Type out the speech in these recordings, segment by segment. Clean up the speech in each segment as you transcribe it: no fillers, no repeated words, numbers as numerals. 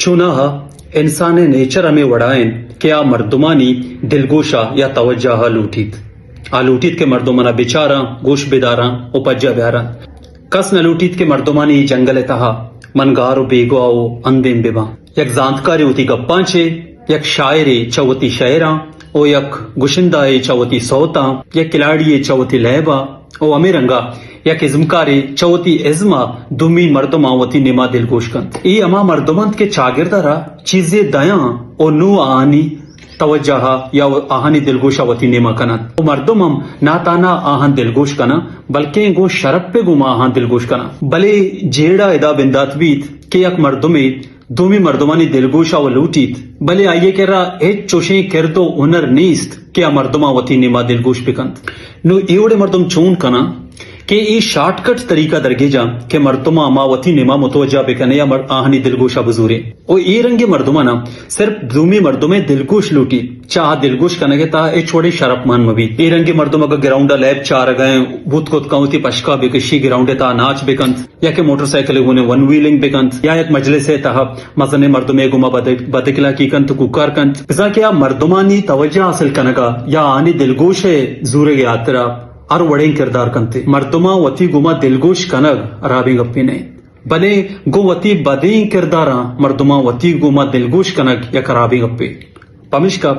چوناها انسان نیچر ہمیں وڑائیں کہ آ مردمانی دلگوشا یا توجہ لوٹیت لوٹیت کے مردمانا بیچارا گوش بیدارا او پجا بیارا کس نہ لوٹیت کے مردمانی جنگل تہا منگارو بیگواو اندیم بیبا یک زانتکاری ہوتی گپاں چھے یک شاعری چوتی شاعراں او یک گشندائے چوتی سوتا یک کلاڑی چوتی لہبا او امیرنگا یک ازمکاری چوتی ازما دومی مردمان وتی نما دلگوش کند ای اما مردمان کے چاگردارا چیزیں دیاں او نو آہانی توجہ یا آہانی دلگوشا وتی نما کنند او مردمم ناتانا آہن دلگوش کنا بلکہ گو شرپ پہ گما آہن دلگوش کنا بلے جیڑا ادا بندات بیت کہ یک مردمی دومی مردمانی دلگوشا و لوٹیت بلے آئیے کہ را ایچ چوشیں کردو ہنر نیست کہ مردما وتی نما دلگوش بکند نو ایوڑے مردم چون کنا کہ ای شارٹ کٹ طریقہ درگے جا کہ مردما ما وتی نما متوجہ بکنے یا آہنی دلگوشا بزورے او ای رنگی مردمانا صرف دومی مردمے دلگوش لوٹی چاہ دلگوش کنگے تا ای چھوڑے شرپ مان مبی ای رنگی مردم اگر گراؤنڈا لیب چار گئے بھوت کت کاؤتی پشکا بکشی گراؤنڈے تا ناچ بکند یا کہ موٹر سائیکل ہونے ون ویلنگ بکند یا ایک مجلس ہے تا مزنے مردمے گما بدکلا کی کند کوکار کند بزا کیا مردمانی توجہ حاصل کنگا یا آنی دلگوش زورے گیا ترا اور وڑیں کردار کنتے مردما وتی گما دلگوش کنگ رابی گپی نہیں بلے گو وتی بدیں کرداراں مردما وتی گما دلگوش کنگ یا کرابی گپی پمشکا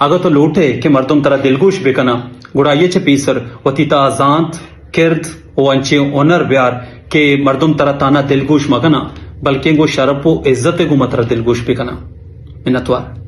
اگر تو لوٹے کہ مردم ترا دلگوش بکنا گڑا یہ چھ پیسر وتی تا زانت کرد او انچے اونر بیار کہ مردم ترا تانا دلگوش مگنا بلکہ گو شرف و عزت گما ترا دلگوش بکنا منتوار